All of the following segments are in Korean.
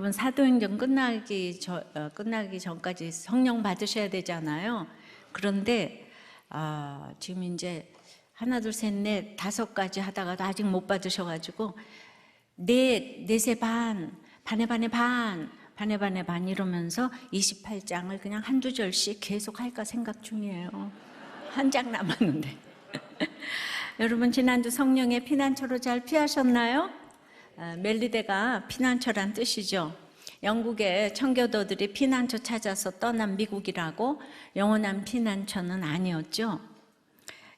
여러분 사도행전 끝나기 전까지 성령 받으셔야 되잖아요. 그런데 지금 이제 하나 둘 셋 넷 다섯 가지 하다가도 아직 못 받으셔가지고 넷에 반에 반 이러면서 28장을 그냥 한두 절씩 계속 할까 생각 중이에요. 한 장 남았는데. 여러분 지난주 성령의 피난처로 잘 피하셨나요? 멜리데가 피난처란 뜻이죠. 영국의 청교도들이 피난처 찾아서 떠난 미국이라고 영원한 피난처는 아니었죠.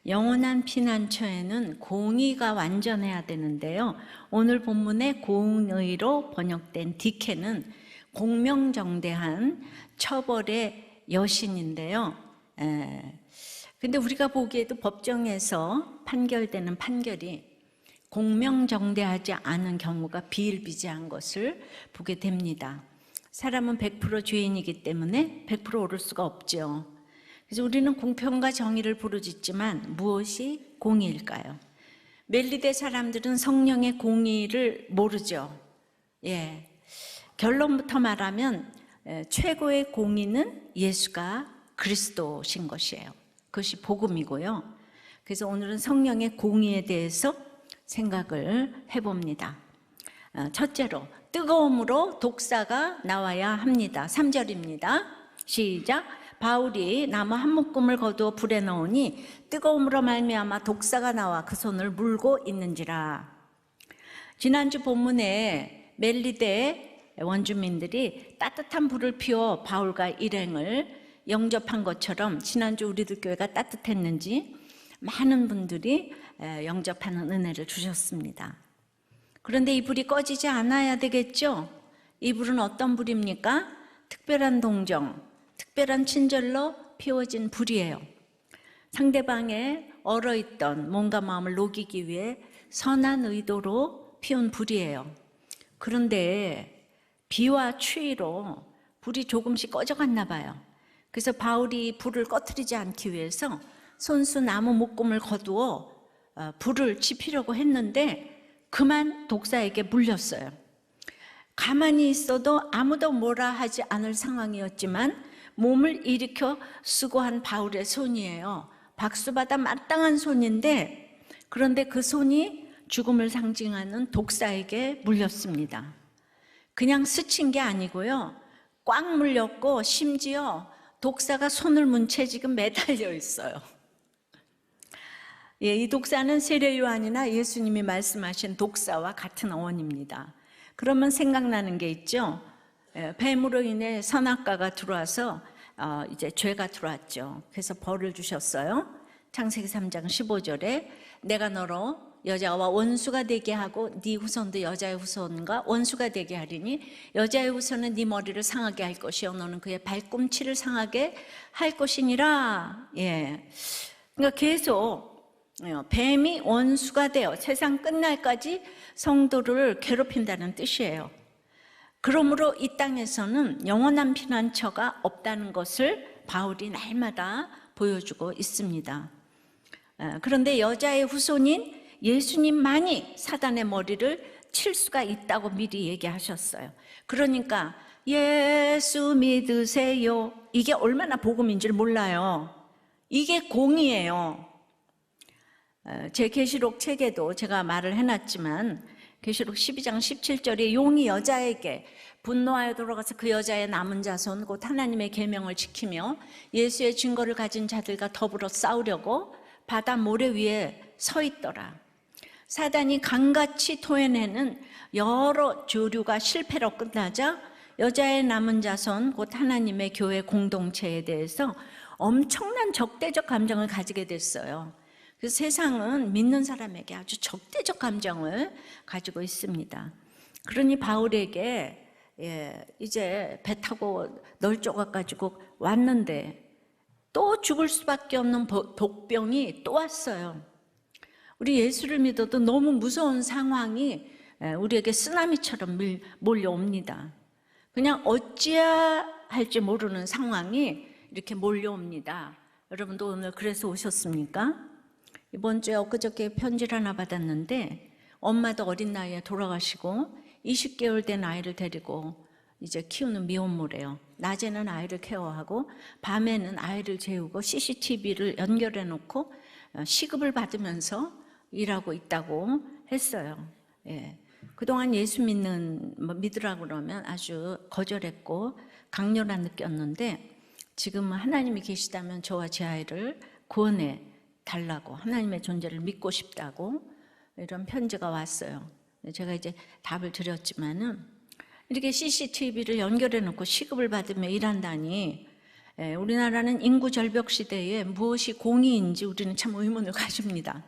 영원한 피난처에는 공의가 완전해야 되는데요. 오늘 본문의 공의로 번역된 디케는 공명정대한 처벌의 여신인데요. 근데 우리가 보기에도 법정에서 판결되는 판결이 공명정대하지 않은 경우가 비일비재한 것을 보게 됩니다. 사람은 100% 죄인이기 때문에 100% 옳을 수가 없죠. 그래서 우리는 공평과 정의를 부르짖지만 무엇이 공의일까요? 멜리데 사람들은 성령의 공의를 모르죠. 결론부터 말하면 최고의 공의는 예수가 그리스도신 것이에요. 그것이 복음이고요. 그래서 오늘은 성령의 공의에 대해서 생각을 해봅니다. 첫째로 뜨거움으로 독사가 나와야 합니다. 3절입니다. 시작. 바울이 나무 한 묶음을 거두어 불에 넣으니 뜨거움으로 말미암아 독사가 나와 그 손을 물고 있는지라. 지난주 본문에 멜리데 원주민들이 따뜻한 불을 피워 바울과 일행을 영접한 것처럼 지난주 우리들 교회가 따뜻했는지 많은 분들이 영접하는 은혜를 주셨습니다. 그런데 이 불이 꺼지지 않아야 되겠죠? 이 불은 어떤 불입니까? 특별한 동정, 특별한 친절로 피워진 불이에요. 상대방의 얼어있던 몸과 마음을 녹이기 위해 선한 의도로 피운 불이에요. 그런데 비와 추위로 불이 조금씩 꺼져갔나 봐요. 그래서 바울이 불을 꺼뜨리지 않기 위해서 손수 나무 묶음을 거두어 불을 지피려고 했는데 그만 독사에게 물렸어요. 가만히 있어도 아무도 뭐라 하지 않을 상황이었지만 몸을 일으켜 수고한 바울의 손이에요. 박수받아 마땅한 손인데 그런데 그 손이 죽음을 상징하는 독사에게 물렸습니다. 그냥 스친 게 아니고요. 꽉 물렸고 심지어 독사가 손을 문 채 지금 매달려 있어요. 이 독사는 세례 요한이나 예수님이 말씀하신 독사와 같은 어원입니다. 그러면 생각나는 게 있죠. 뱀으로 인해 선악과가 들어와서 이제 죄가 들어왔죠. 그래서 벌을 주셨어요. 창세기 3장 15절에 내가 너로 여자와 원수가 되게 하고 네 후손도 여자의 후손과 원수가 되게 하리니 여자의 후손은 네 머리를 상하게 할 것이요 너는 그의 발꿈치를 상하게 할 것이니라. 그러니까 계속 뱀이 원수가 되어 세상 끝날까지 성도를 괴롭힌다는 뜻이에요. 그러므로 이 땅에서는 영원한 피난처가 없다는 것을 바울이 날마다 보여주고 있습니다. 그런데 여자의 후손인 예수님만이 사단의 머리를 칠 수가 있다고 미리 얘기하셨어요. 그러니까 예수 믿으세요. 이게 얼마나 복음인지를 몰라요. 이게 공의예요. 제 계시록 책에도 제가 말을 해놨지만 계시록 12장 17절에 용이 여자에게 분노하여 돌아가서 그 여자의 남은 자손 곧 하나님의 계명을 지키며 예수의 증거를 가진 자들과 더불어 싸우려고 바다 모래 위에 서 있더라. 사단이 강같이 토해내는 여러 조류가 실패로 끝나자 여자의 남은 자손 곧 하나님의 교회 공동체에 대해서 엄청난 적대적 감정을 가지게 됐어요. 그래서 세상은 믿는 사람에게 아주 적대적 감정을 가지고 있습니다. 그러니 바울에게 이제 배 타고 널조각 가지고 왔는데 또 죽을 수밖에 없는 독병이 또 왔어요. 우리 예수를 믿어도 너무 무서운 상황이 우리에게 쓰나미처럼 몰려옵니다. 그냥 어찌해야 할지 모르는 상황이 이렇게 몰려옵니다. 여러분도 오늘 그래서 오셨습니까? 이번 주에 엊그저께 편지를 하나 받았는데 엄마도 어린 나이에 돌아가시고 20개월 된 아이를 데리고 이제 키우는 미혼모래요. 낮에는 아이를 케어하고 밤에는 아이를 재우고 CCTV를 연결해 놓고 시급을 받으면서 일하고 있다고 했어요. 예. 그동안 예수 믿으라고 그러면 아주 거절했고 강렬한 느꼈는데, 지금은 하나님이 계시다면 저와 제 아이를 구원해 달라고, 하나님의 존재를 믿고 싶다고 이런 편지가 왔어요. 제가 이제 답을 드렸지만은, 이렇게 CCTV를 연결해 놓고 시급을 받으며 일한다니, 우리나라는 인구 절벽 시대에 무엇이 공의인지 우리는 참 의문을 가집니다.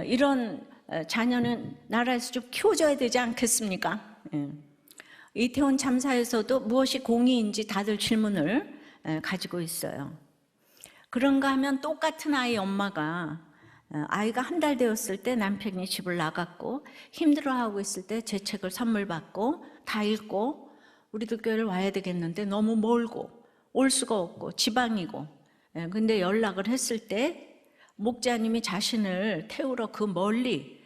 이런 자녀는 나라에서 좀 키워줘야 되지 않겠습니까? 이태원 참사에서도 무엇이 공의인지 다들 질문을 가지고 있어요. 그런가 하면 똑같은 아이 엄마가, 아이가 한 달 되었을 때 남편이 집을 나갔고 힘들어하고 있을 때 제 책을 선물 받고 다 읽고, 우리들 교회를 와야 되겠는데 너무 멀고 올 수가 없고 지방이고, 근데 연락을 했을 때 목자님이 자신을 태우러 그 멀리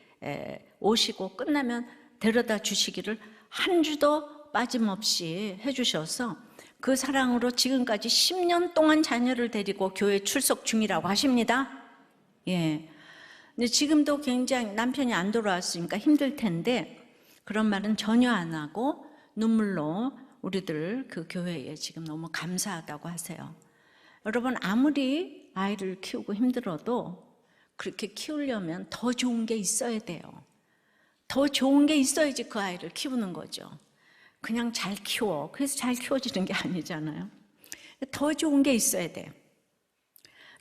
오시고 끝나면 데려다 주시기를 한 주도 빠짐없이 해주셔서 그 사랑으로 지금까지 10년 동안 자녀를 데리고 교회 출석 중이라고 하십니다. 예. 근데 지금도 굉장히 남편이 안 돌아왔으니까 힘들 텐데 그런 말은 전혀 안 하고 눈물로 우리들 그 교회에 지금 너무 감사하다고 하세요. 여러분, 아무리 아이를 키우고 힘들어도 그렇게 키우려면 더 좋은 게 있어야 돼요. 더 좋은 게 있어야지 그 아이를 키우는 거죠. 그냥 잘 키워, 그래서 잘 키워지는 게 아니잖아요. 더 좋은 게 있어야 돼요.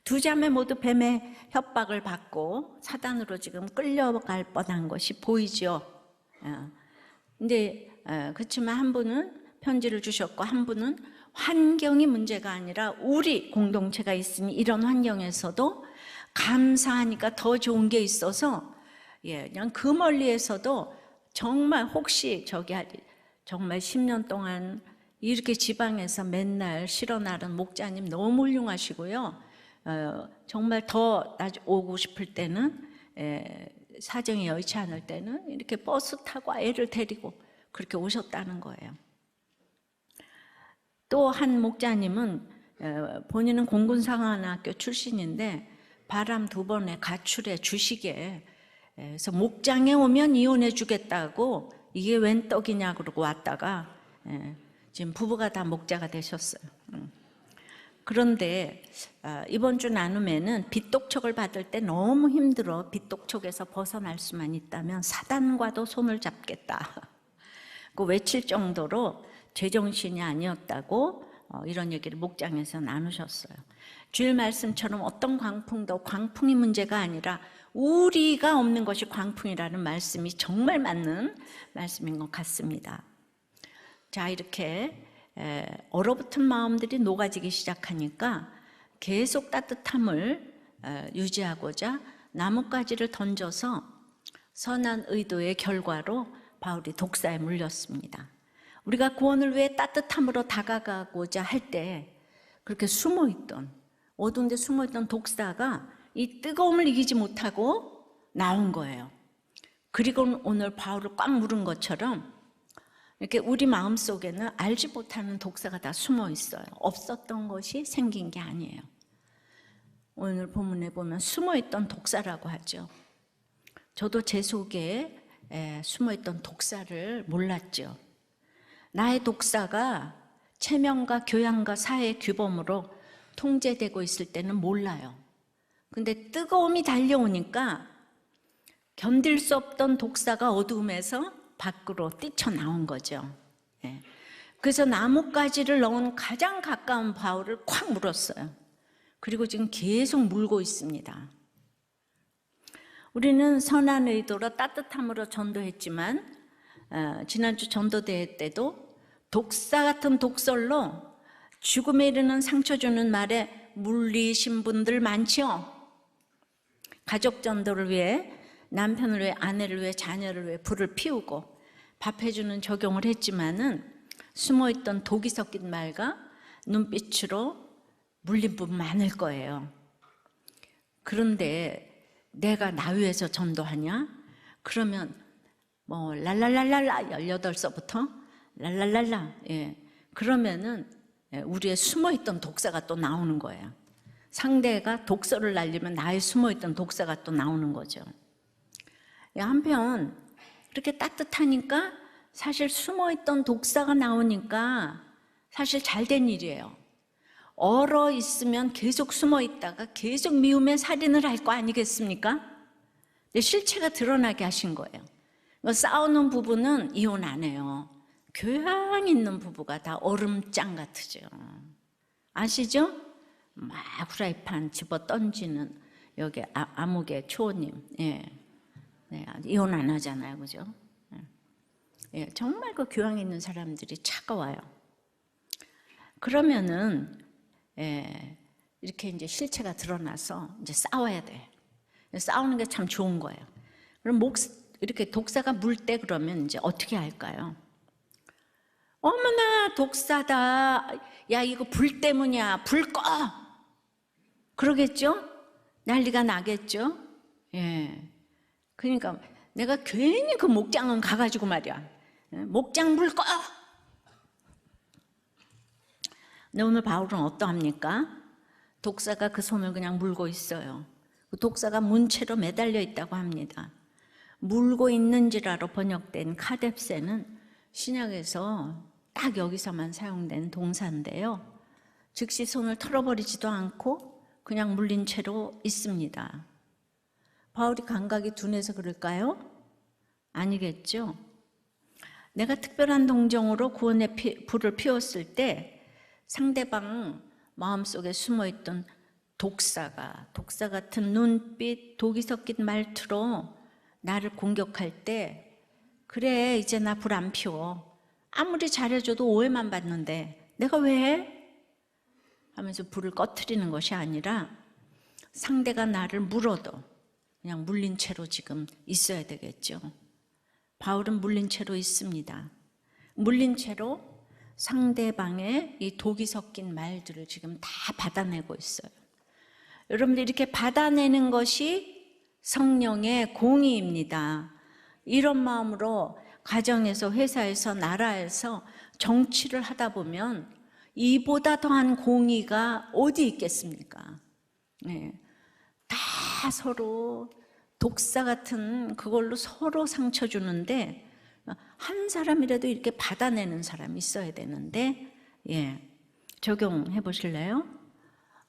두 자매 모두 뱀의 협박을 받고 사단으로 지금 끌려갈 뻔한 것이 보이죠. 근데 그렇지만 한 분은 편지를 주셨고 한 분은 환경이 문제가 아니라 우리 공동체가 있으니 이런 환경에서도 감사하니까 더 좋은 게 있어서, 그냥 그 멀리에서도 정말 혹시 정말 10년 동안 이렇게 지방에서 맨날 실어 나른 목자님 너무 훌륭하시고요. 정말 더 오고 싶을 때는, 사정이 여의치 않을 때는 이렇게 버스 타고 애를 데리고 그렇게 오셨다는 거예요. 또 한 목자님은 본인은 공군상하학교 출신인데 바람 2번에 가출해 주식에, 그래서 목장에 오면 이혼해 주겠다고 이게 웬 떡이냐 그러고 왔다가 지금 부부가 다 목자가 되셨어요. 그런데 이번 주 나눔에는 빚독촉을 받을 때 너무 힘들어 빚독촉에서 벗어날 수만 있다면 사단과도 손을 잡겠다 그 외칠 정도로 제정신이 아니었다고 이런 얘기를 목장에서 나누셨어요. 주일 말씀처럼 어떤 광풍도 광풍이 문제가 아니라 우리가 없는 것이 광풍이라는 말씀이 정말 맞는 말씀인 것 같습니다. 자, 이렇게 얼어붙은 마음들이 녹아지기 시작하니까 계속 따뜻함을 유지하고자 나뭇가지를 던져서 선한 의도의 결과로 바울이 독사에 물렸습니다. 우리가 구원을 위해 따뜻함으로 다가가고자 할 때 그렇게 숨어있던, 어두운 데 숨어있던 독사가 이 뜨거움을 이기지 못하고 나온 거예요. 그리고 오늘 바울을 꽉 물은 것처럼 이렇게 우리 마음속에는 알지 못하는 독사가 다 숨어 있어요. 없었던 것이 생긴 게 아니에요. 오늘 본문에 보면 숨어있던 독사라고 하죠. 저도 제 속에 숨어있던 독사를 몰랐죠. 나의 독사가 체면과 교양과 사회의 규범으로 통제되고 있을 때는 몰라요. 근데 뜨거움이 달려오니까 견딜 수 없던 독사가 어두움에서 밖으로 뛰쳐나온 거죠. 그래서 나뭇가지를 넣은 가장 가까운 바울을 콱 물었어요. 그리고 지금 계속 물고 있습니다. 우리는 선한 의도로 따뜻함으로 전도했지만 지난주 전도대회 때도 독사 같은 독설로 죽음에 이르는 상처 주는 말에 물리신 분들 많죠. 가족 전도를 위해, 남편을 위해, 아내를 위해, 자녀를 위해 불을 피우고 밥 해주는 적용을 했지만은 숨어있던 독이 섞인 말과 눈빛으로 물린 분 많을 거예요. 그런데 내가 나 위해서 전도하냐? 그러면 랄랄랄랄라 18서부터 랄랄랄라. 예. 그러면은 우리의 숨어있던 독사가 또 나오는 거예요. 상대가 독서를 날리면 나의 숨어있던 독사가 또 나오는 거죠. 한편 그렇게 따뜻하니까 사실 숨어있던 독사가 나오니까 사실 잘된 일이에요. 얼어 있으면 계속 숨어 있다가 계속 미우면 살인을 할 거 아니겠습니까? 실체가 드러나게 하신 거예요. 싸우는 부부는 이혼 안 해요. 교양 있는 부부가 다 얼음장 같으죠. 아시죠? 막 후라이팬 집어 던지는 여기 아무개 초호님, 예, 네, 이혼 안 하잖아요, 그죠? 예, 정말 그 교양 있는 사람들이 차가워요. 그러면은 이렇게 이제 실체가 드러나서 이제 싸워야 돼. 싸우는 게 참 좋은 거예요. 그럼 이렇게 독사가 물 때 그러면 이제 어떻게 할까요? 어머나 독사다. 야 이거 불 때문이야. 불 꺼. 그러겠죠? 난리가 나겠죠? 예. 그러니까 내가 괜히 그 목장은 가가지고 말이야. 목장 불 꺼. 근데 오늘 바울은 어떠합니까? 독사가 그 손을 그냥 물고 있어요. 그 독사가 문채로 매달려 있다고 합니다. 물고 있는지라로 번역된 카뎁세는 신약에서 딱 여기서만 사용된 동사인데요. 즉시 손을 털어버리지도 않고 그냥 물린 채로 있습니다. 바울이 감각이 둔해서 그럴까요? 아니겠죠. 내가 특별한 동정으로 구원의 불을 피웠을 때 상대방 마음속에 숨어있던 독사 같은 눈빛, 독이 섞인 말투로 나를 공격할 때 그래 이제 나 불 안 피워. 아무리 잘해줘도 오해만 받는데 내가 왜 해? 하면서 불을 꺼트리는 것이 아니라 상대가 나를 물어도 그냥 물린 채로 지금 있어야 되겠죠. 바울은 물린 채로 있습니다. 물린 채로 상대방의 이 독이 섞인 말들을 지금 다 받아내고 있어요. 여러분들 이렇게 받아내는 것이 성령의 공의입니다. 이런 마음으로 가정에서, 회사에서, 나라에서 정치를 하다 보면 이보다 더한 공의가 어디 있겠습니까? 네. 다 서로 독사 같은 그걸로 서로 상처 주는데 한 사람이라도 이렇게 받아내는 사람이 있어야 되는데, 예, 적용해 보실래요?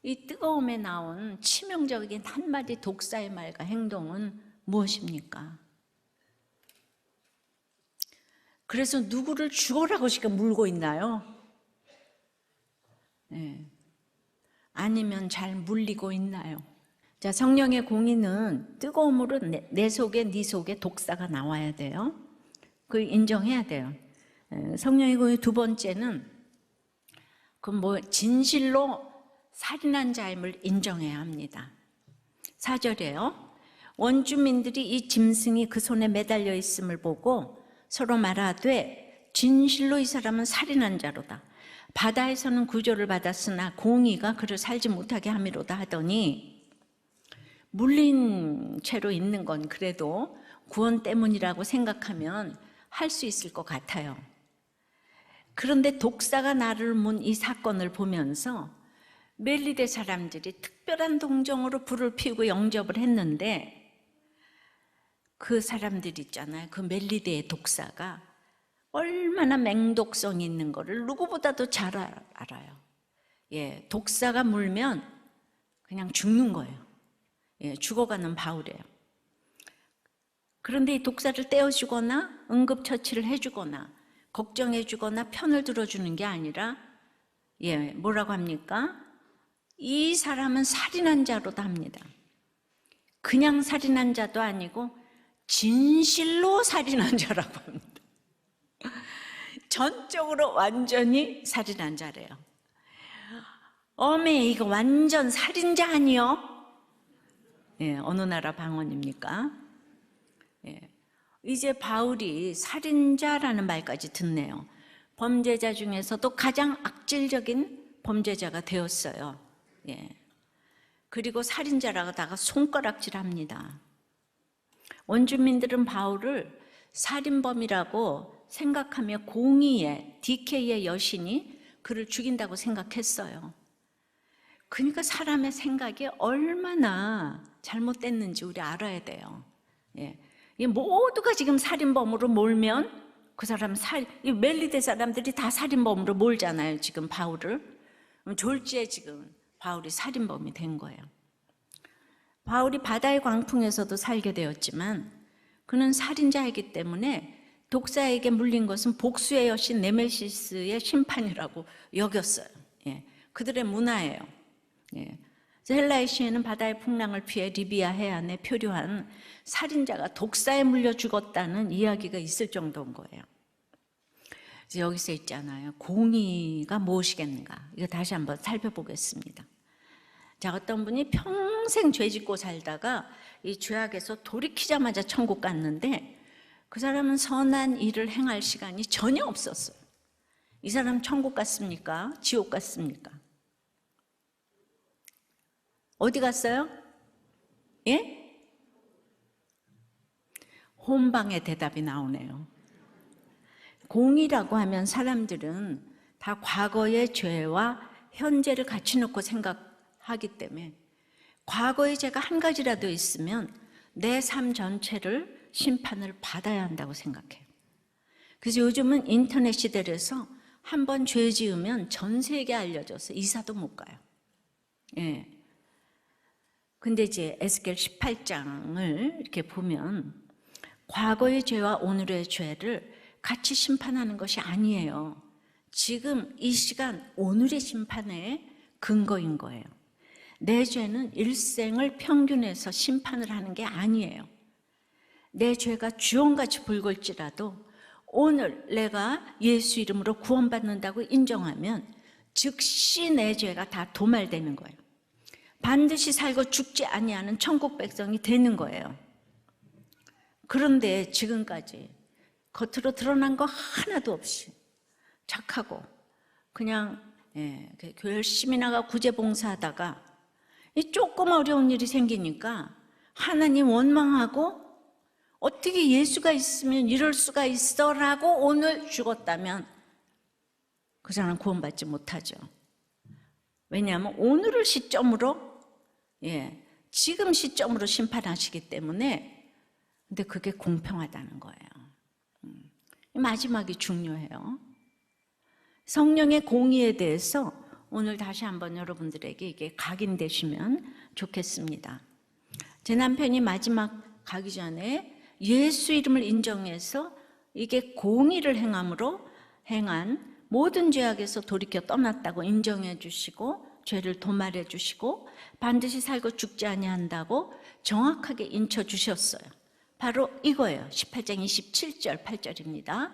이 뜨거움에 나온 치명적인 한마디 독사의 말과 행동은 무엇입니까? 그래서 누구를 죽어라고 지금 물고 있나요? 네. 아니면 잘 물리고 있나요? 자, 성령의 공의는 뜨거움으로 내 속에, 네 속에 독사가 나와야 돼요. 그 인정해야 돼요. 성령의 공의 두 번째는 진실로 살인한 자임을 인정해야 합니다. 4절에요. 원주민들이 이 짐승이 그 손에 매달려 있음을 보고 서로 말하되 진실로 이 사람은 살인한 자로다. 바다에서는 구조를 받았으나 공의가 그를 살지 못하게 함이로다 하더니, 물린 채로 있는 건 그래도 구원 때문이라고 생각하면 할 수 있을 것 같아요. 그런데 독사가 나를 문 이 사건을 보면서 멜리데 사람들이 특별한 동정으로 불을 피우고 영접을 했는데 그 사람들 있잖아요. 그 멜리데의 독사가 얼마나 맹독성이 있는 거를 누구보다도 잘 알아요. 예, 독사가 물면 그냥 죽는 거예요. 예, 죽어가는 바울이에요. 그런데 이 독사를 떼어주거나 응급처치를 해주거나 걱정해주거나 편을 들어주는 게 아니라, 예, 뭐라고 합니까? 이 사람은 살인한 자로다 합니다. 그냥 살인한 자도 아니고 진실로 살인한 자라고 합니다. 전적으로 완전히 살인한 자래요. 어메, 이거 완전 살인자 아니요? 예, 어느 나라 방언입니까? 예, 이제 바울이 살인자라는 말까지 듣네요. 범죄자 중에서도 가장 악질적인 범죄자가 되었어요. 예. 그리고 살인자라다가 손가락질합니다. 원주민들은 바울을 살인범이라고 생각하며 공의의 DK의 여신이 그를 죽인다고 생각했어요. 그러니까 사람의 생각이 얼마나 잘못됐는지 우리 알아야 돼요. 예. 이 모두가 지금 살인범으로 몰면 그 사람 이 멜리데 사람들이 다 살인범으로 몰잖아요. 지금 바울을. 졸지에 지금 바울이 살인범이 된 거예요. 바울이 바다의 광풍에서도 살게 되었지만 그는 살인자이기 때문에 독사에게 물린 것은 복수의 여신 네메시스의 심판이라고 여겼어요. 예. 그들의 문화예요. 예. 헬라의 시에는 바다의 풍랑을 피해 리비아 해안에 표류한 살인자가 독사에 물려 죽었다는 이야기가 있을 정도인 거예요. 그래서 여기서 있잖아요. 공의가 무엇이겠는가? 이거 다시 한번 살펴보겠습니다. 자, 어떤 분이 평생 죄 짓고 살다가 이 죄악에서 돌이키자마자 천국 갔는데 그 사람은 선한 일을 행할 시간이 전혀 없었어요. 이 사람 천국 갔습니까? 지옥 갔습니까? 어디 갔어요? 예? 혼방의 대답이 나오네요. 공의라고 하면 사람들은 다 과거의 죄와 현재를 같이 놓고 생각하기 때문에 과거의 죄가 한 가지라도 있으면 내 삶 전체를 심판을 받아야 한다고 생각해요. 그래서 요즘은 인터넷 시대라서 한 번 죄 지으면 전 세계에 알려져서 이사도 못 가요. 예. 근데 이제 에스겔 18장을 이렇게 보면 과거의 죄와 오늘의 죄를 같이 심판하는 것이 아니에요. 지금 이 시간 오늘의 심판의 근거인 거예요. 내 죄는 일생을 평균해서 심판을 하는 게 아니에요. 내 죄가 주홍같이 붉을지라도 오늘 내가 예수 이름으로 구원받는다고 인정하면 즉시 내 죄가 다 도말되는 거예요. 반드시 살고 죽지 아니하는 천국 백성이 되는 거예요. 그런데 지금까지 겉으로 드러난 거 하나도 없이 착하고 그냥 교회 열심히 나가 구제봉사하다가 이 조금 어려운 일이 생기니까 하나님 원망하고 어떻게 예수가 있으면 이럴 수가 있어라고 오늘 죽었다면 그 사람은 구원받지 못하죠. 왜냐하면 오늘을 시점으로 지금 시점으로 심판하시기 때문에 근데 그게 공평하다는 거예요. 마지막이 중요해요. 성령의 공의에 대해서 오늘 다시 한번 여러분들에게 이게 각인되시면 좋겠습니다. 제 남편이 마지막 가기 전에 예수 이름을 인정해서 이게 공의를 행함으로 행한 모든 죄악에서 돌이켜 떠났다고 인정해 주시고 죄를 도말해 주시고 반드시 살고 죽지 아니한다고 정확하게 인쳐 주셨어요. 바로 이거예요. 18장 27절 8절입니다.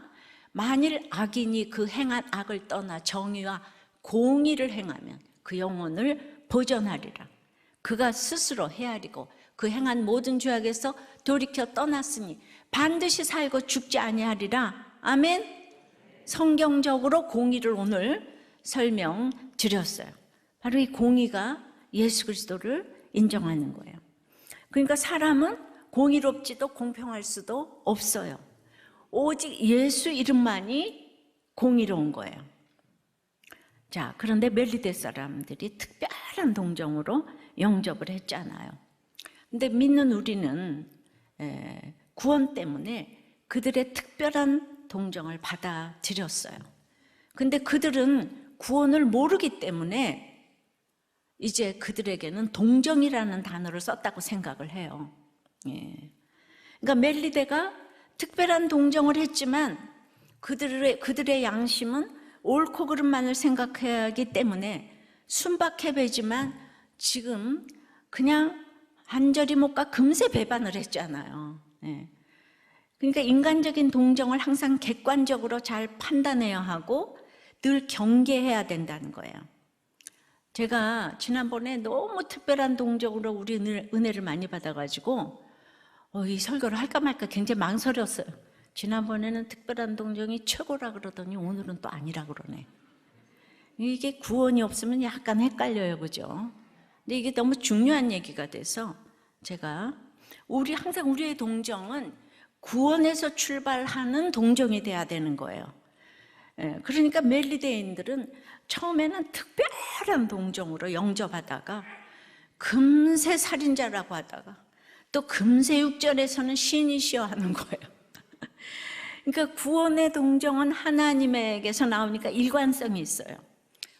만일 악인이 그 행한 악을 떠나 정의와 공의를 행하면 그 영혼을 보전하리라. 그가 스스로 헤아리고 그 행한 모든 죄악에서 돌이켜 떠났으니 반드시 살고 죽지 아니하리라. 아멘. 성경적으로 공의를 오늘 설명드렸어요. 바로 이 공의가 예수 그리스도를 인정하는 거예요. 그러니까 사람은 공의롭지도 공평할 수도 없어요. 오직 예수 이름만이 공의로운 거예요. 자, 그런데 멜리데 사람들이 특별한 동정으로 영접을 했잖아요. 근데 믿는 우리는 구원 때문에 그들의 특별한 동정을 받아들였어요. 근데 그들은 구원을 모르기 때문에 이제 그들에게는 동정이라는 단어를 썼다고 생각을 해요. 그러니까 멜리데가 특별한 동정을 했지만 그들의 양심은 옳고 그름만을 생각해야 하기 때문에 순박해배지만 지금 그냥 한절이 못 가 금세 배반을 했잖아요. 그러니까 인간적인 동정을 항상 객관적으로 잘 판단해야 하고 늘 경계해야 된다는 거예요. 제가 지난번에 너무 특별한 동정으로 우리 은혜를 많이 받아가지고 이 설교를 할까 말까 굉장히 망설였어요. 지난번에는 특별한 동정이 최고라 그러더니 오늘은 또 아니라 그러네. 이게 구원이 없으면 약간 헷갈려요, 그죠? 근데 이게 너무 중요한 얘기가 돼서 제가 항상 우리의 동정은 구원에서 출발하는 동정이 돼야 되는 거예요. 그러니까 멜리데인들은 처음에는 특별한 동정으로 영접하다가 금세 살인자라고 하다가 또 금세 육전에서는 신이시여 하는 거예요. 그러니까 구원의 동정은 하나님에게서 나오니까 일관성이 있어요.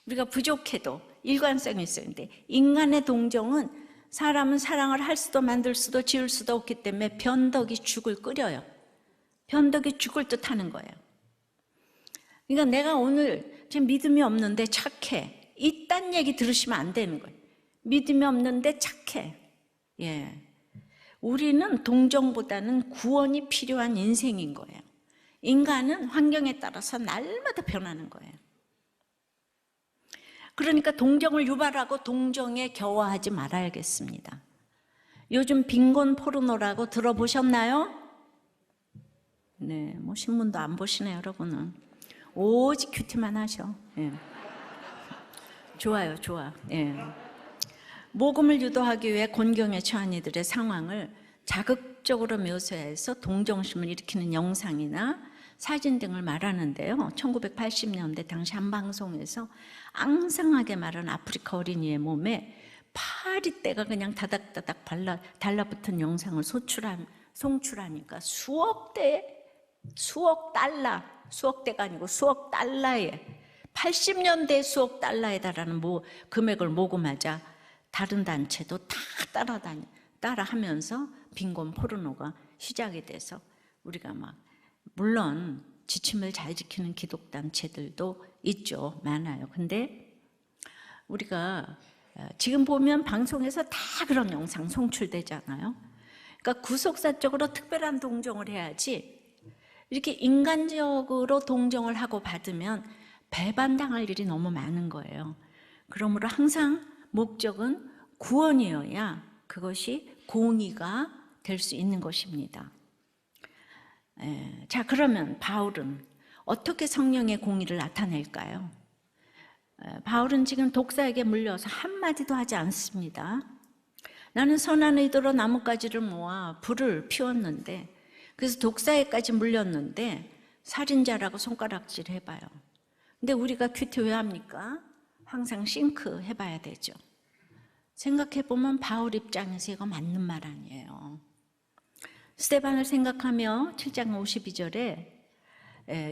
우리가 부족해도 일관성이 있어요. 근데 인간의 동정은 사람은 사랑을 할 수도 만들 수도 지을 수도 없기 때문에 변덕이 죽을 끓여요. 변덕이 죽을 듯 하는 거예요. 그러니까 내가 오늘 지금 믿음이 없는데 착해. 이딴 얘기 들으시면 안 되는 거예요. 믿음이 없는데 착해. 우리는 동정보다는 구원이 필요한 인생인 거예요. 인간은 환경에 따라서 날마다 변하는 거예요. 그러니까 동정을 유발하고 동정에 겨워하지 말아야겠습니다. 요즘 빈곤 포르노라고 들어보셨나요? 네, 뭐 신문도 안 보시네요, 여러분은. 오직 큐티만 하셔. 좋아요, 좋아. 모금을 유도하기 위해 곤경에 처한 이들의 상황을 자극적으로 묘사해서 동정심을 일으키는 영상이나 사진 등을 말하는데요. 1980년대 당시 한 방송에서 앙상하게 마른 아프리카 어린이의 몸에 파리떼가 그냥 다닥다닥 달라붙은 영상을 송출하니까 수억 달러가 아니고 수억 달러에 80년대 수억 달러에 달하는 금액을 모금하자 다른 단체도 다 따라하면서 빈곤 포르노가 시작이 돼서 우리가 물론 지침을 잘 지키는 기독단체들도 있죠. 많아요. 근데 우리가 지금 보면 방송에서 다 그런 영상 송출되잖아요. 그러니까 구속사적으로 특별한 동정을 해야지 이렇게 인간적으로 동정을 하고 받으면 배반당할 일이 너무 많은 거예요. 그러므로 항상 목적은 구원이어야 그것이 공의가 될 수 있는 것입니다. 자, 그러면 바울은 어떻게 성령의 공의를 나타낼까요? 바울은 지금 독사에게 물려서 한마디도 하지 않습니다. 나는 선한 의도로 나뭇가지를 모아 불을 피웠는데, 그래서 독사에까지 물렸는데 살인자라고 손가락질 해봐요. 근데 우리가 큐티 왜 합니까? 항상 싱크 해봐야 되죠. 생각해보면 바울 입장에서 이거 맞는 말 아니에요. 스데반을 생각하며 7장 52절에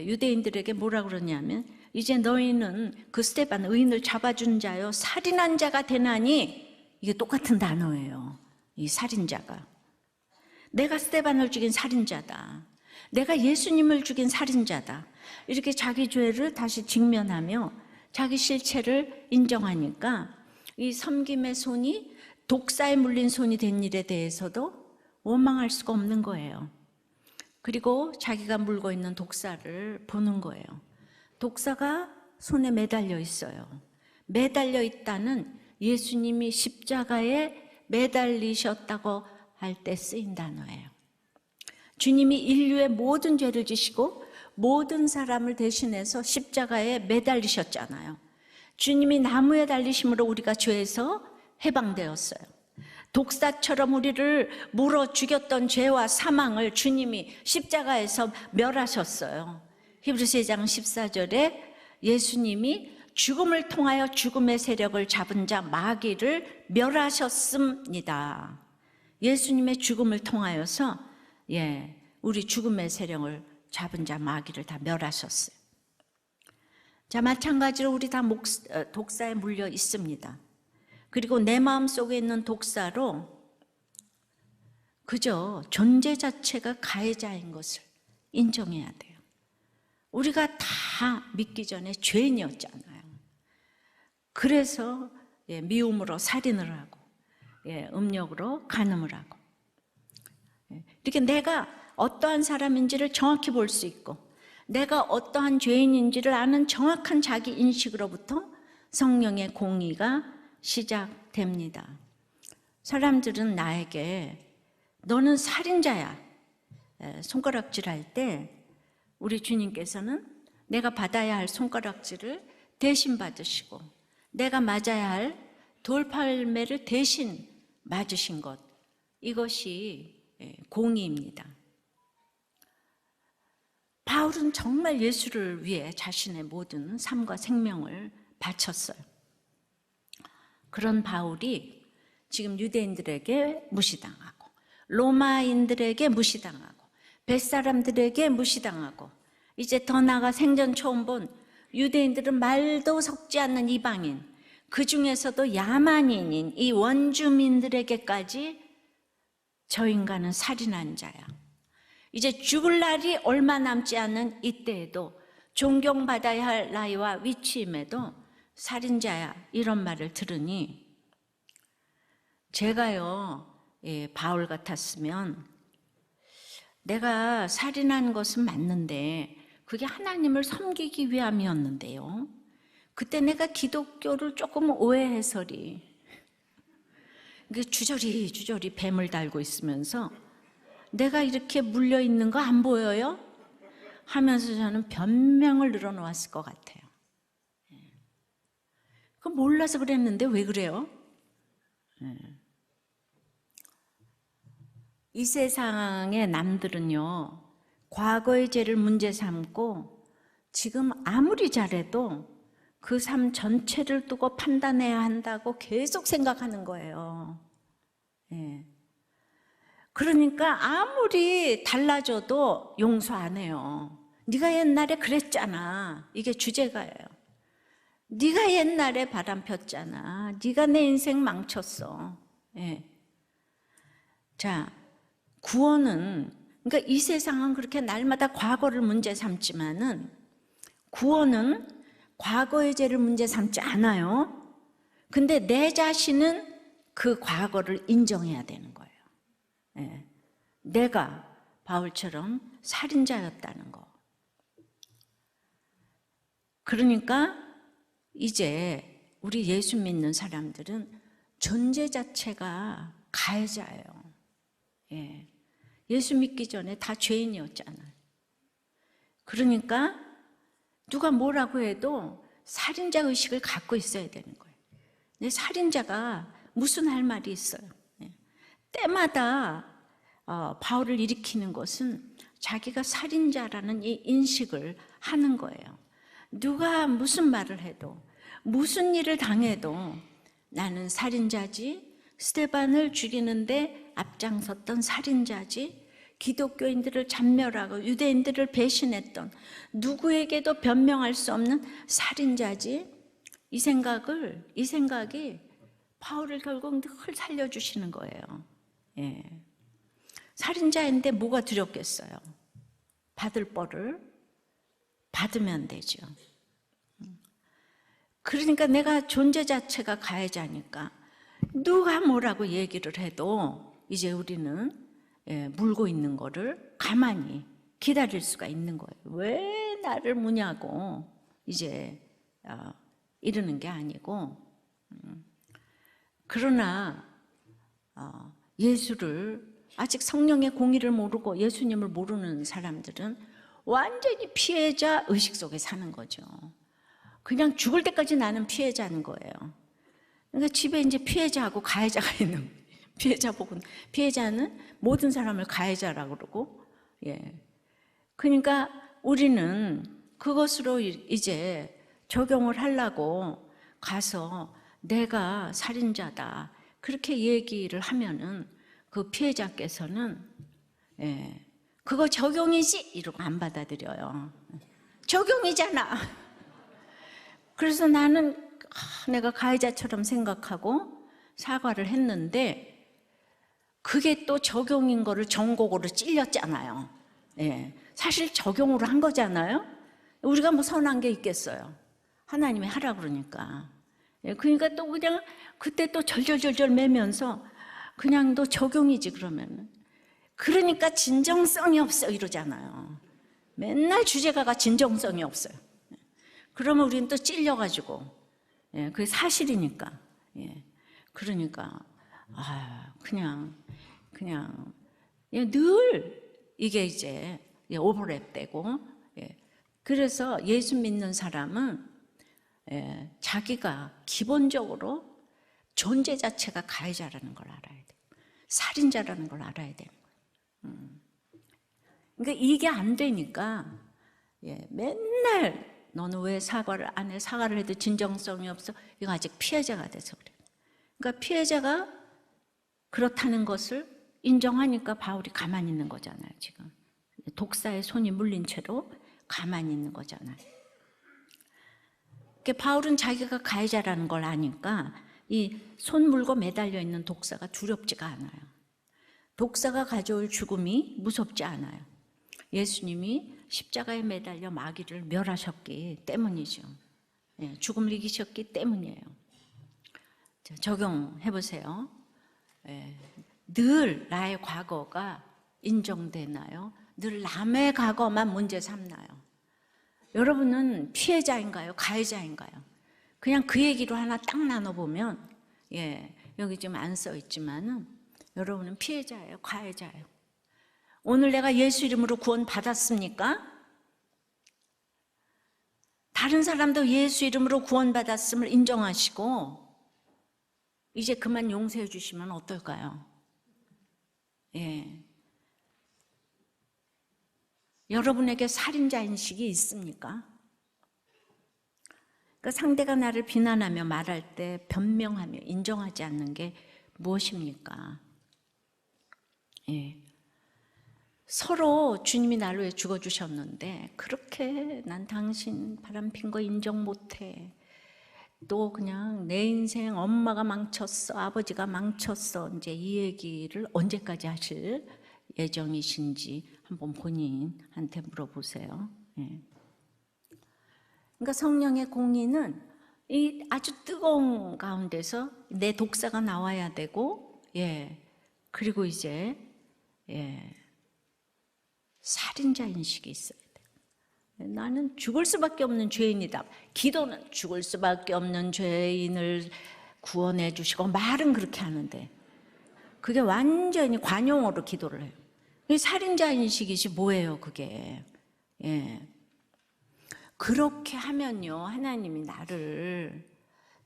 유대인들에게 뭐라 그러냐면 이제 너희는 그 스데반 의인을 잡아준 자요 살인한 자가 되나니, 이게 똑같은 단어예요. 이 살인자가 내가 스데반을 죽인 살인자다, 내가 예수님을 죽인 살인자다, 이렇게 자기 죄를 다시 직면하며 자기 실체를 인정하니까 이 섬김의 손이 독사에 물린 손이 된 일에 대해서도 원망할 수가 없는 거예요. 그리고 자기가 물고 있는 독사를 보는 거예요. 독사가 손에 매달려 있어요. 매달려 있다는 예수님이 십자가에 매달리셨다고 할 때 쓰인 단어예요. 주님이 인류의 모든 죄를 지시고 모든 사람을 대신해서 십자가에 매달리셨잖아요. 주님이 나무에 달리심으로 우리가 죄에서 해방되었어요. 독사처럼 우리를 물어 죽였던 죄와 사망을 주님이 십자가에서 멸하셨어요. 히브리서 2장 14절에 예수님이 죽음을 통하여 죽음의 세력을 잡은 자 마귀를 멸하셨습니다. 예수님의 죽음을 통하여서 우리 죽음의 세력을 잡은 자 마귀를 다 멸하셨어요. 자, 마찬가지로 우리 다 독사에 물려 있습니다. 그리고 내 마음속에 있는 독사로 그저 존재 자체가 가해자인 것을 인정해야 돼요. 우리가 다 믿기 전에 죄인이었잖아요. 그래서 미움으로 살인을 하고 음욕으로 간음을 하고 이렇게 내가 어떠한 사람인지를 정확히 볼 수 있고 내가 어떠한 죄인인지를 아는 정확한 자기 인식으로부터 성령의 공의가 시작됩니다. 사람들은 나에게 너는 살인자야 손가락질할 때 우리 주님께서는 내가 받아야 할 손가락질을 대신 받으시고 내가 맞아야 할 돌팔매를 대신 맞으신 것, 이것이 공의입니다. 바울은 정말 예수를 위해 자신의 모든 삶과 생명을 바쳤어요. 그런 바울이 지금 유대인들에게 무시당하고, 로마인들에게 무시당하고, 벳사람들에게 무시당하고, 이제 더 나아가 생전 처음 본 유대인들은 말도 섞지 않는 이방인, 그 중에서도 야만인인 이 원주민들에게까지 저 인간은 살인한 자야. 이제 죽을 날이 얼마 남지 않은 이때에도 존경받아야 할 나이와 위치임에도 살인자야, 이런 말을 들으니 제가요, 바울 같았으면 내가 살인한 것은 맞는데 그게 하나님을 섬기기 위함이었는데요, 그때 내가 기독교를 조금 오해해서리 주저리 뱀을 달고 있으면서 내가 이렇게 물려있는 거 안 보여요? 하면서 저는 변명을 늘어놓았을 것 같아요. 그거 몰라서 그랬는데 왜 그래요? 이 세상의 남들은요, 과거의 죄를 문제 삼고 지금 아무리 잘해도 그 삶 전체를 두고 판단해야 한다고 계속 생각하는 거예요. 그러니까 아무리 달라져도 용서 안 해요. 네가 옛날에 그랬잖아. 이게 주제가예요. 네가 옛날에 바람 폈잖아. 네가 내 인생 망쳤어. 자, 구원은, 그러니까 이 세상은 그렇게 날마다 과거를 문제 삼지만은 구원은 과거의 죄를 문제 삼지 않아요. 근데 내 자신은 그 과거를 인정해야 되는 거예요. 내가 바울처럼 살인자였다는 거. 그러니까 이제 우리 예수 믿는 사람들은 존재 자체가 가해자예요. 예수 믿기 전에 다 죄인이었잖아요. 그러니까 누가 뭐라고 해도 살인자 의식을 갖고 있어야 되는 거예요. 근데 살인자가 무슨 할 말이 있어요. 때마다 바울을 일으키는 것은 자기가 살인자라는 이 인식을 하는 거예요. 누가 무슨 말을 해도, 무슨 일을 당해도 나는 살인자지, 스데반을 죽이는데 앞장섰던 살인자지, 기독교인들을 잔멸하고 유대인들을 배신했던 누구에게도 변명할 수 없는 살인자지, 이 생각이 바울을 결국 늘 살려주시는 거예요. 살인자인데 뭐가 두렵겠어요? 받을 벌을 받으면 되죠. 그러니까 내가 존재 자체가 가해자니까 누가 뭐라고 얘기를 해도 이제 우리는 물고 있는 거를 가만히 기다릴 수가 있는 거예요. 왜 나를 무냐고 이제 이러는 게 아니고, 그러나 예수를 아직 성령의 공의를 모르고 예수님을 모르는 사람들은 완전히 피해자 의식 속에 사는 거죠. 그냥 죽을 때까지 나는 피해자인 거예요. 그러니까 집에 이제 피해자하고 가해자가 있는 거예요. 피해자는 모든 사람을 가해자라고 그러고, 그러니까 우리는 그것으로 이제 적용을 하려고 가서 내가 살인자다 그렇게 얘기를 하면은 그 피해자께서는 그거 적용이지 이러고 안 받아들여요. 적용이잖아. 그래서 나는 내가 가해자처럼 생각하고 사과를 했는데 그게 또 적용인 거를 전곡으로 찔렸잖아요. 사실 적용으로 한 거잖아요. 우리가 뭐 선한 게 있겠어요. 하나님이 하라 그러니까. 그러니까 또 그냥 그때 또 절절절절 매면서 그냥 또 적용이지 그러면은. 그러니까 진정성이 없어 이러잖아요. 맨날 주제가가 진정성이 없어요. 그러면 우리는 또 찔려가지고, 그게 사실이니까. 그러니까 그냥 늘 이게 이제 오버랩되고, 그래서 예수 믿는 사람은 자기가 기본적으로 존재 자체가 가해자라는 걸 알아야 돼요. 살인자라는 걸 알아야 되는 거예요. 그러니까 이게 안 되니까 맨날 너는 왜 사과를 안 해? 사과를 해도 진정성이 없어. 이거 아직 피해자가 돼서 그래. 그러니까 피해자가 그렇다는 것을 인정하니까 바울이 가만히 있는 거잖아요. 지금 독사의 손이 물린 채로 가만히 있는 거잖아요. 그러니까 바울은 자기가 가해자라는 걸 아니까 이 손 물고 매달려 있는 독사가 두렵지가 않아요. 독사가 가져올 죽음이 무섭지 않아요. 예수님이 십자가에 매달려 마귀를 멸하셨기 때문이죠. 죽음을 이기셨기 때문이에요. 자, 적용해 보세요. 늘 나의 과거가 인정되나요? 늘 남의 과거만 문제 삼나요? 여러분은 피해자인가요? 가해자인가요? 그냥 그 얘기로 하나 딱 나눠보면 여기 지금 안 써 있지만은 여러분은 피해자예요? 가해자예요? 오늘 내가 예수 이름으로 구원 받았습니까? 다른 사람도 예수 이름으로 구원 받았음을 인정하시고 이제 그만 용서해 주시면 어떨까요? 여러분에게 살인자 인식이 있습니까? 그러니까 상대가 나를 비난하며 말할 때 변명하며 인정하지 않는 게 무엇입니까? 서로 주님이 나를 위해 죽어주셨는데 그렇게 난 당신 바람핀 거 인정 못해. 또 그냥 내 인생 엄마가 망쳤어, 아버지가 망쳤어. 이제 이 얘기를 언제까지 하실 예정이신지 한번 본인한테 물어보세요. 그러니까 성령의 공의는 이 아주 뜨거운 가운데서 내 독사가 나와야 되고, 그리고 이제 살인자 인식이 있어야 돼요. 나는 죽을 수밖에 없는 죄인이다. 기도는 죽을 수밖에 없는 죄인을 구원해 주시고 말은 그렇게 하는데 그게 완전히 관용어로 기도를 해요. 살인자 인식이지 뭐예요 그게. 그렇게 하면요 하나님이 나를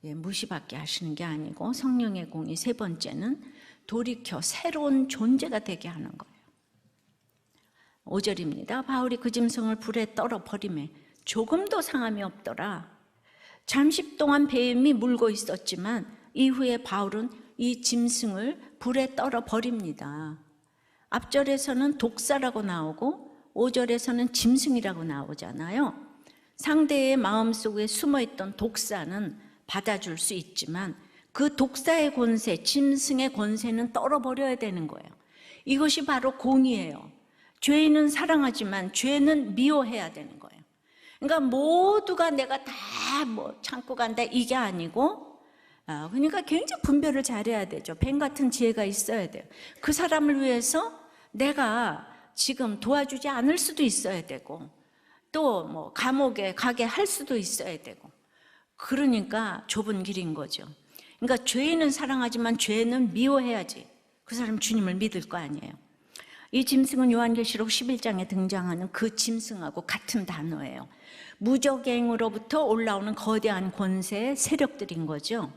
무시받게 하시는 게 아니고 성령의 공의 세 번째는 돌이켜 새로운 존재가 되게 하는 거예요. 5절입니다. 바울이 그 짐승을 불에 떨어 버리매 조금도 상함이 없더라. 잠시 동안 뱀이 물고 있었지만 이후에 바울은 이 짐승을 불에 떨어 버립니다. 앞절에서는 독사라고 나오고 5절에서는 짐승이라고 나오잖아요. 상대의 마음속에 숨어있던 독사는 받아줄 수 있지만 그 독사의 권세, 짐승의 권세는 떨어버려야 되는 거예요. 이것이 바로 공의예요. 죄인은 사랑하지만 죄는 미워해야 되는 거예요. 그러니까 모두가 내가 다 참고 간다 이게 아니고 그러니까 굉장히 분별을 잘해야 되죠. 뱀 같은 지혜가 있어야 돼요. 그 사람을 위해서 내가 지금 도와주지 않을 수도 있어야 되고 또 감옥에 가게 할 수도 있어야 되고 그러니까 좁은 길인 거죠. 그러니까 죄인은 사랑하지만 죄는 미워해야지 그 사람 주님을 믿을 거 아니에요. 이 짐승은 요한계시록 11장에 등장하는 그 짐승하고 같은 단어예요. 무적행으로부터 올라오는 거대한 권세의 세력들인 거죠.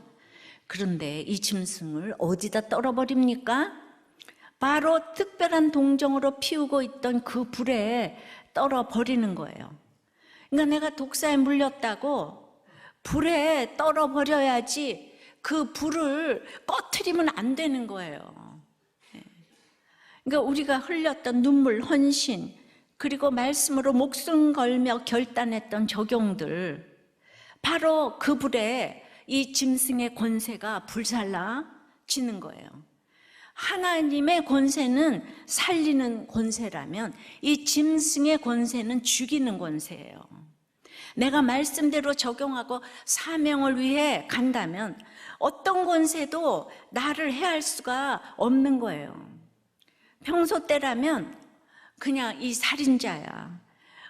그런데 이 짐승을 어디다 떨어버립니까? 바로 특별한 동정으로 피우고 있던 그 불에 떨어버리는 거예요. 그러니까 내가 독사에 물렸다고 불에 떨어버려야지 그 불을 꺼트리면 안 되는 거예요. 그러니까 우리가 흘렸던 눈물, 헌신, 그리고 말씀으로 목숨 걸며 결단했던 적용들, 바로 그 불에 이 짐승의 권세가 불살라지는 거예요. 하나님의 권세는 살리는 권세라면 이 짐승의 권세는 죽이는 권세예요. 내가 말씀대로 적용하고 사명을 위해 간다면 어떤 권세도 나를 해할 수가 없는 거예요. 평소 때라면 그냥 이 살인자야.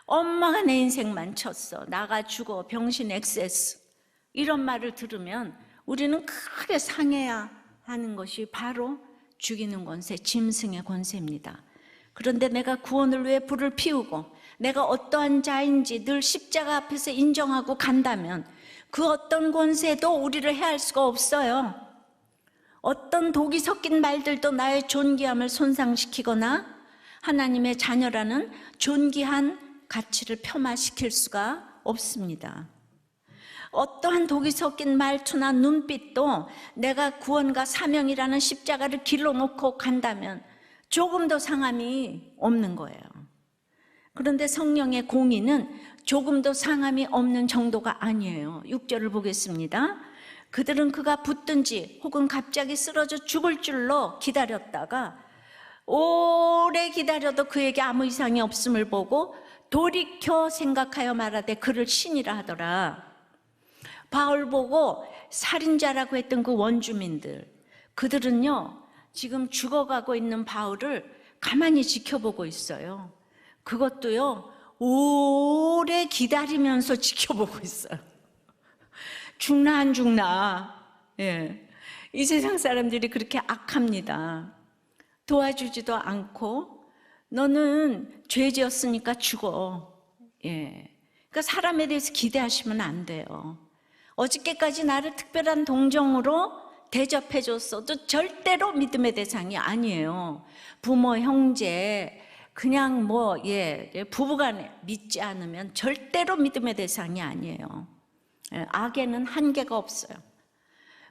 엄마가 내 인생 망쳤어. 나가 죽어. 병신 XS. 이런 말을 들으면 우리는 크게 상해야 하는 것이 바로 죽이는 권세, 짐승의 권세입니다. 그런데 내가 구원을 위해 불을 피우고 내가 어떠한 자인지 늘 십자가 앞에서 인정하고 간다면 그 어떤 권세도 우리를 해할 수가 없어요. 어떤 독이 섞인 말들도 나의 존귀함을 손상시키거나 하나님의 자녀라는 존귀한 가치를 폄하시킬 수가 없습니다. 어떠한 독이 섞인 말투나 눈빛도 내가 구원과 사명이라는 십자가를 길러놓고 간다면 조금도 상함이 없는 거예요. 그런데 성령의 공의는 조금도 상함이 없는 정도가 아니에요. 6절을 보겠습니다. 그들은 그가 붙든지 혹은 갑자기 쓰러져 죽을 줄로 기다렸다가 오래 기다려도 그에게 아무 이상이 없음을 보고 돌이켜 생각하여 말하되 그를 신이라 하더라. 바울 보고 살인자라고 했던 그 원주민들, 그들은요 지금 죽어가고 있는 바울을 가만히 지켜보고 있어요. 그것도요 오래 기다리면서 지켜보고 있어요. 죽나 안 죽나. 예. 이 세상 사람들이 그렇게 악합니다. 도와주지도 않고 너는 죄 지었으니까 죽어. 예. 그러니까 사람에 대해서 기대하시면 안 돼요. 어저께까지 나를 특별한 동정으로 대접해줬어도 절대로 믿음의 대상이 아니에요. 부모, 형제, 그냥 부부간에 믿지 않으면 절대로 믿음의 대상이 아니에요. 악에는 한계가 없어요.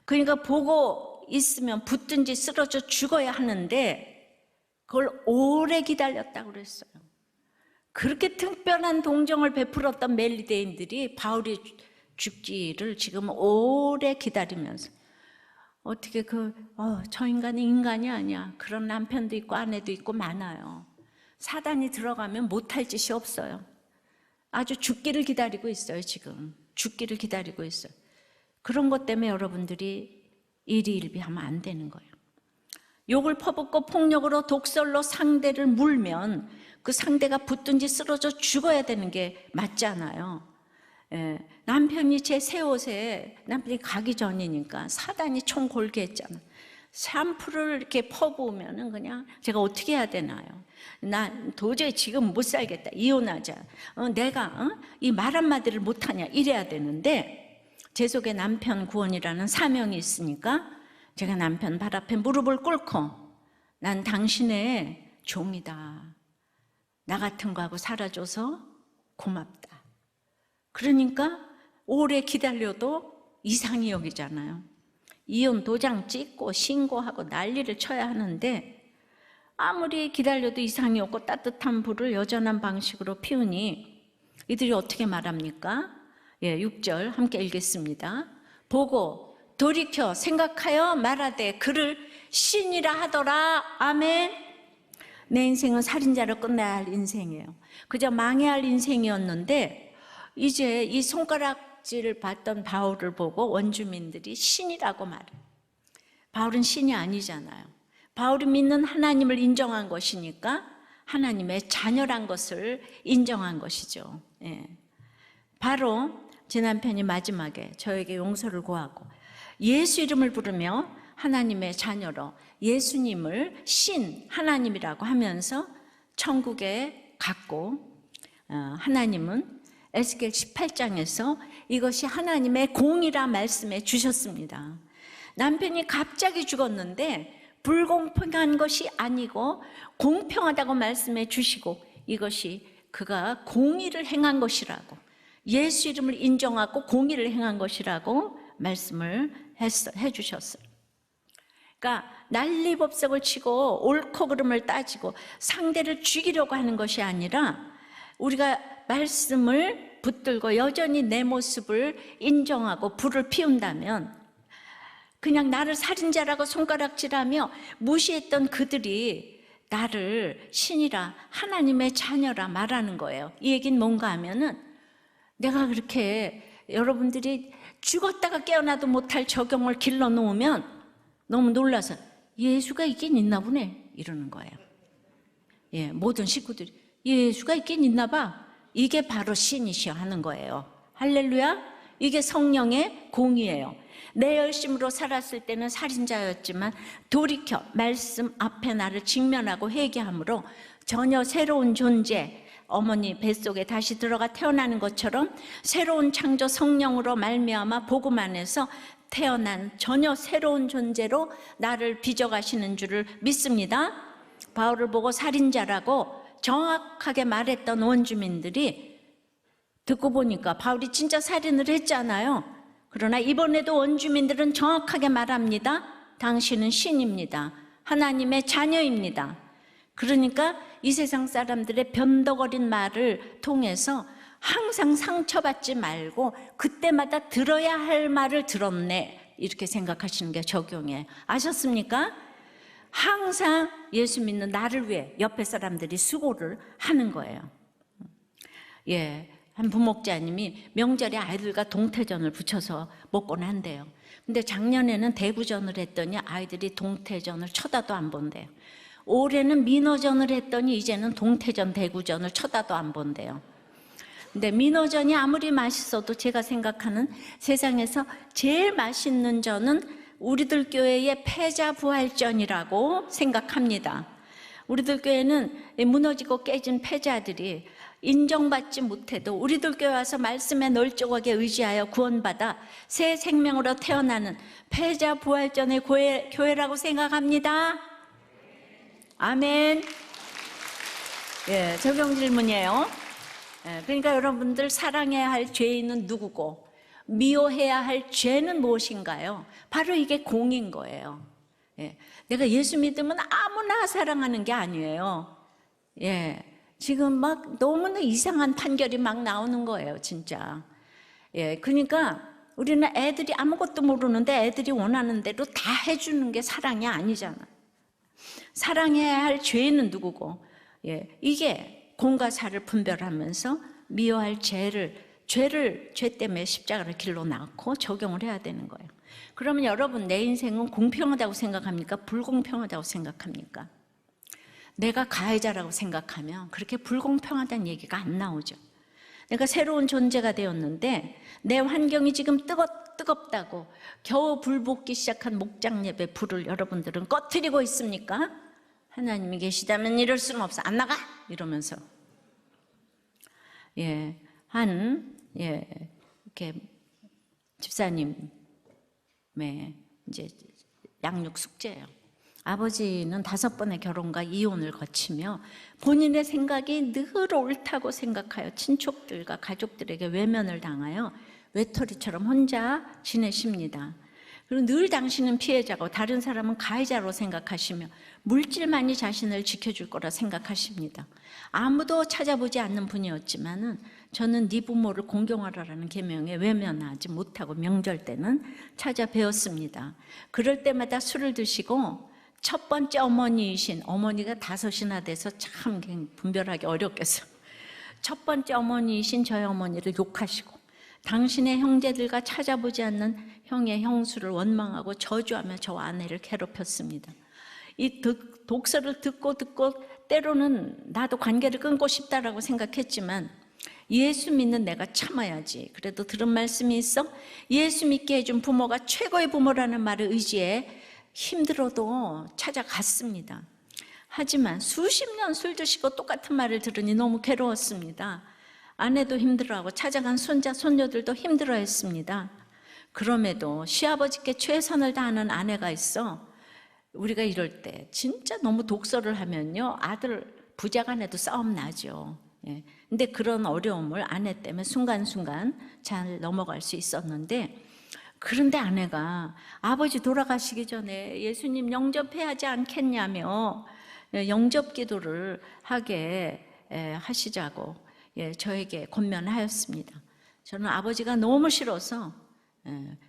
그러니까 보고 있으면 붙든지 쓰러져 죽어야 하는데 그걸 오래 기다렸다고 그랬어요. 그렇게 특별한 동정을 베풀었던 멜리데인들이 바울이 죽기를 지금 오래 기다리면서 어떻게 저 인간이 인간이 아니야. 그런 남편도 있고 아내도 있고 많아요. 사단이 들어가면 못할 짓이 없어요. 아주 죽기를 기다리고 있어요. 지금 죽기를 기다리고 있어요. 그런 것 때문에 여러분들이 일희일비하면 안 되는 거예요. 욕을 퍼붓고 폭력으로 독설로 상대를 물면 그 상대가 붙든지 쓰러져 죽어야 되는 게 맞잖아요. 예, 남편이 제 새 옷에 남편이 가기 전이니까 사단이 총 걸게 했잖아. 샴푸를 이렇게 퍼부으면은 그냥 제가 어떻게 해야 되나요? 나 도저히 지금 못 살겠다. 이혼하자. 내가 이 말 한마디를 못하냐 이래야 되는데 제 속에 남편 구원이라는 사명이 있으니까 제가 남편 발 앞에 무릎을 꿇고 난 당신의 종이다. 나 같은 거하고 살아줘서 고맙다. 그러니까 오래 기다려도 이상히 여기잖아요. 이혼 도장 찍고 신고하고 난리를 쳐야 하는데 아무리 기다려도 이상이 없고 따뜻한 불을 여전한 방식으로 피우니 이들이 어떻게 말합니까? 6절 함께 읽겠습니다. 보고 돌이켜 생각하여 말하되 그를 신이라 하더라. 아멘. 내 인생은 살인자로 끝나야 할 인생이에요. 그저 망해야 할 인생이었는데 이제 이 손가락질을 받던 바울을 보고 원주민들이 신이라고 말해요. 바울은 신이 아니잖아요. 바울이 믿는 하나님을 인정한 것이니까 하나님의 자녀란 것을 인정한 것이죠. 예. 바로 제 남편이 마지막에 저에게 용서를 구하고 예수 이름을 부르며 하나님의 자녀로 예수님을 신 하나님이라고 하면서 천국에 갔고 하나님은 에스겔 18장에서 이것이 하나님의 공이라 말씀해 주셨습니다. 남편이 갑자기 죽었는데 불공평한 것이 아니고 공평하다고 말씀해 주시고 이것이 그가 공의를 행한 것이라고 예수 이름을 인정하고 공의를 행한 것이라고 말씀을 해주셨어요. 그러니까 난리법석을 치고 옳고 그름을 따지고 상대를 죽이려고 하는 것이 아니라 우리가 말씀을 붙들고 여전히 내 모습을 인정하고 불을 피운다면 그냥 나를 살인자라고 손가락질하며 무시했던 그들이 나를 신이라 하나님의 자녀라 말하는 거예요. 이 얘기는 뭔가 하면은 내가 그렇게 여러분들이 죽었다가 깨어나도 못할 적용을 길러 놓으면 너무 놀라서 예수가 있긴 있나 보네 이러는 거예요. 모든 식구들이 예수가 있긴 있나 봐. 이게 바로 신이시여 하는 거예요. 할렐루야. 이게 성령의 공의예요. 내 열심으로 살았을 때는 살인자였지만 돌이켜 말씀 앞에 나를 직면하고 회개함으로 전혀 새로운 존재, 어머니 뱃속에 다시 들어가 태어나는 것처럼 새로운 창조 성령으로 말미암아 복음 안에서 태어난 전혀 새로운 존재로 나를 빚어가시는 줄을 믿습니다. 바울을 보고 살인자라고 정확하게 말했던 원주민들이 듣고 보니까 바울이 진짜 살인을 했잖아요. 그러나 이번에도 원주민들은 정확하게 말합니다. 당신은 신입니다. 하나님의 자녀입니다. 그러니까 이 세상 사람들의 변덕어린 말을 통해서 항상 상처받지 말고 그때마다 들어야 할 말을 들었네, 이렇게 생각하시는 게 적용이에요. 아셨습니까? 항상 예수 믿는 나를 위해 옆에 사람들이 수고를 하는 거예요. 예, 한 부목자님이 명절에 아이들과 동태전을 부쳐서 먹곤 한대요. 근데 작년에는 대구전을 했더니 아이들이 동태전을 쳐다도 안 본대요. 올해는 민어전을 했더니 이제는 동태전, 대구전을 쳐다도 안 본대요. 근데 민어전이 아무리 맛있어도 제가 생각하는 세상에서 제일 맛있는 전은 우리들 교회의 패자부활전이라고 생각합니다. 우리들 교회는 무너지고 깨진 패자들이 인정받지 못해도 우리들 교회 와서 말씀에 널찍하게 의지하여 구원받아 새 생명으로 태어나는 패자부활전의 교회라고 생각합니다. 아멘. 예, 적용 질문이에요. 예, 그러니까 여러분들, 사랑해야 할 죄인은 누구고 미워해야 할 죄는 무엇인가요? 바로 이게 공인 거예요. 예, 내가 예수 믿으면 아무나 사랑하는 게 아니에요. 예, 지금 막 너무나 이상한 판결이 막 나오는 거예요, 진짜. 예, 그러니까 우리는 애들이 아무것도 모르는데 애들이 원하는 대로 다 해주는 게 사랑이 아니잖아. 사랑해야 할 죄는 누구고, 예, 이게 공과 사를 분별하면서 미워할 죄 때문에 십자가를 길로 낳고 적용을 해야 되는 거예요. 그러면 여러분, 내 인생은 공평하다고 생각합니까? 불공평하다고 생각합니까? 내가 가해자라고 생각하면 그렇게 불공평하다는 얘기가 안 나오죠. 내가 새로운 존재가 되었는데 내 환경이 지금 뜨겁다고 겨우 불 볶기 시작한 목장 예배 불을 여러분들은 꺼트리고 있습니까? 하나님이 계시다면 이럴 수는 없어. 안 나가! 이러면서. 예, 이렇게 집사님의 이제 양육 숙제예요. 아버지는 5번의 결혼과 이혼을 거치며 본인의 생각이 늘 옳다고 생각하여 친척들과 가족들에게 외면을 당하여 외톨이처럼 혼자 지내십니다. 그리고 늘 당신은 피해자고 다른 사람은 가해자로 생각하시며 물질만이 자신을 지켜줄 거라 생각하십니다. 아무도 찾아보지 않는 분이었지만은 저는 네 부모를 공경하라라는 계명에 외면하지 못하고 명절 때는 찾아뵈었습니다. 그럴 때마다 술을 드시고 첫 번째 어머니이신, 어머니가 5이나 돼서 참 분별하기 어렵겠어요. 첫 번째 어머니이신 저희 어머니를 욕하시고 당신의 형제들과 찾아보지 않는 형의 형수를 원망하고 저주하며 저와 아내를 괴롭혔습니다. 이 독서를 듣고 때로는 나도 관계를 끊고 싶다라고 생각했지만 예수 믿는 내가 참아야지. 그래도 들은 말씀이 있어 예수 믿게 해준 부모가 최고의 부모라는 말을 의지해 힘들어도 찾아갔습니다. 하지만 수십 년 술 드시고 똑같은 말을 들으니 너무 괴로웠습니다. 아내도 힘들어하고 찾아간 손자, 손녀들도 힘들어했습니다. 그럼에도 시아버지께 최선을 다하는 아내가 있어 우리가 이럴 때 진짜 너무 독서를 하면요, 아들 부자간에도 싸움 나죠. 예. 근데 그런 어려움을 아내 때문에 순간순간 잘 넘어갈 수 있었는데, 그런데 아내가 아버지 돌아가시기 전에 예수님 영접해야지 않겠냐며 영접 기도를 하게 하시자고 저에게 권면하였습니다. 저는 아버지가 너무 싫어서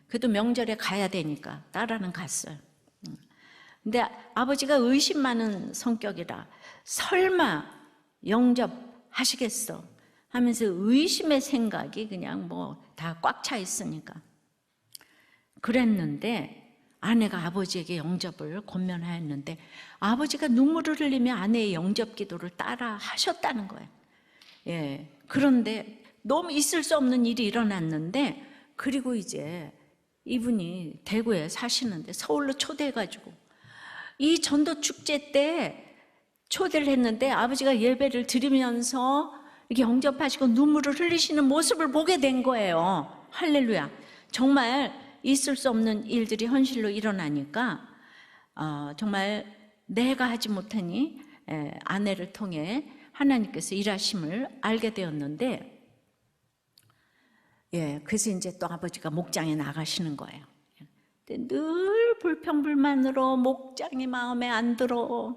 그래도 명절에 가야 되니까 딸아는 갔어요. 근데 아버지가 의심 많은 성격이라 설마 영접하시겠어 하면서 의심의 생각이 그냥 뭐 다 꽉 차 있으니까 그랬는데, 아내가 아버지에게 영접을 권면하였는데 아버지가 눈물을 흘리며 아내의 영접 기도를 따라 하셨다는 거예요. 예. 그런데 너무 있을 수 없는 일이 일어났는데, 그리고 이제 이분이 대구에 사시는데 서울로 초대해가지고 이 전도 축제 때 초대를 했는데 아버지가 예배를 드리면서 이렇게 영접하시고 눈물을 흘리시는 모습을 보게 된 거예요. 할렐루야. 정말 있을 수 없는 일들이 현실로 일어나니까 정말 내가 하지 못하니 아내를 통해 하나님께서 일하심을 알게 되었는데, 그래서 이제 또 아버지가 목장에 나가시는 거예요. 근데 늘 불평불만으로 목장이 마음에 안 들어.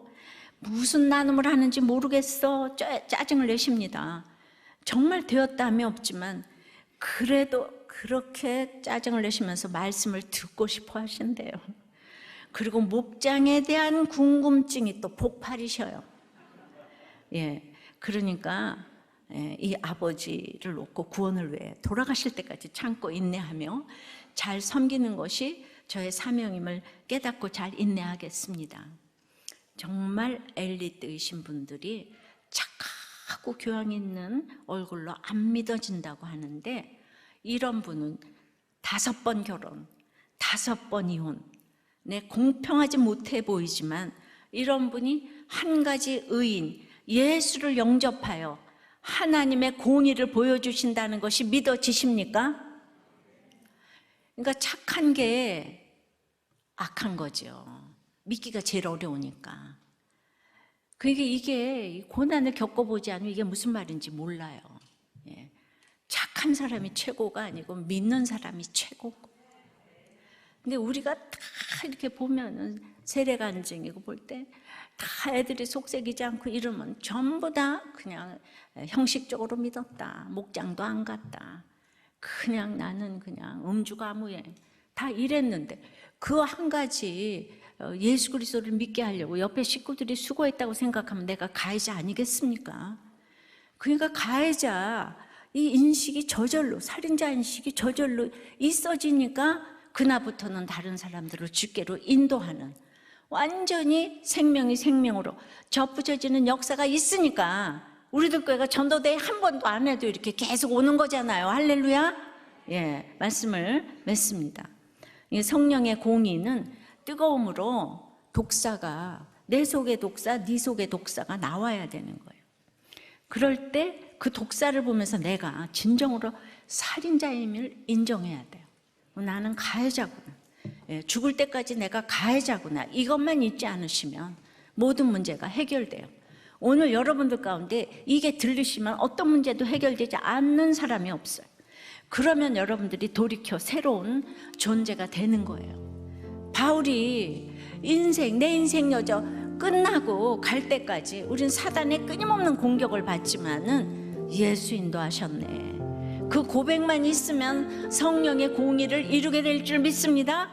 무슨 나눔을 하는지 모르겠어. 짜증을 내십니다. 정말 되었다함이 없지만 그래도 그렇게 짜증을 내시면서 말씀을 듣고 싶어 하신대요. 그리고 목장에 대한 궁금증이 또 폭발이셔요. 그러니까 이 아버지를 놓고 구원을 위해 돌아가실 때까지 참고 인내하며 잘 섬기는 것이 저의 사명임을 깨닫고 잘 인내하겠습니다. 정말 엘리트이신 분들이 착하고 교양 있는 얼굴로 안 믿어진다고 하는데, 이런 분은 5번 결혼, 5번 이혼, 공평하지 못해 보이지만 이런 분이 한 가지 의인, 예수를 영접하여 하나님의 공의를 보여주신다는 것이 믿어지십니까? 그러니까 착한 게 악한 거죠. 믿기가 제일 어려우니까. 그게 이게 고난을 겪어보지 않으면 이게 무슨 말인지 몰라요. 착한 사람이 최고가 아니고 믿는 사람이 최고고. 근데 우리가 다 이렇게 보면은 세례간증이고 볼 때 다 애들이 속색이지 않고 이러면 전부 다 그냥 형식적으로 믿었다. 목장도 안 갔다. 그냥 나는 그냥 음주가무에 다 이랬는데, 그 한 가지 예수 그리스도를 믿게 하려고 옆에 식구들이 수고했다고 생각하면 내가 가해자 아니겠습니까? 그러니까 가해자 이 인식이 저절로, 살인자 인식이 저절로 있어지니까 그날부터는 다른 사람들을 주께로 인도하는, 완전히 생명이 생명으로 접붙여지는 역사가 있으니까 우리들 교회가 전도대회 한 번도 안 해도 이렇게 계속 오는 거잖아요. 할렐루야. 말씀을 맺습니다. 성령의 공의는 뜨거움으로 독사가, 내 속의 독사, 네 속의 독사가 나와야 되는 거예요. 그럴 때 그 독사를 보면서 내가 진정으로 살인자임을 인정해야 돼요. 나는 가해자구나. 죽을 때까지 내가 가해자구나. 이것만 잊지 않으시면 모든 문제가 해결돼요. 오늘 여러분들 가운데 이게 들리시면 어떤 문제도 해결되지 않는 사람이 없어요. 그러면 여러분들이 돌이켜 새로운 존재가 되는 거예요. 바울이 내 인생 여정 끝나고 갈 때까지 우린 사단의 끊임없는 공격을 받지만은 예수 인도하셨네. 그 고백만 있으면 성령의 공의를 이루게 될 줄 믿습니다.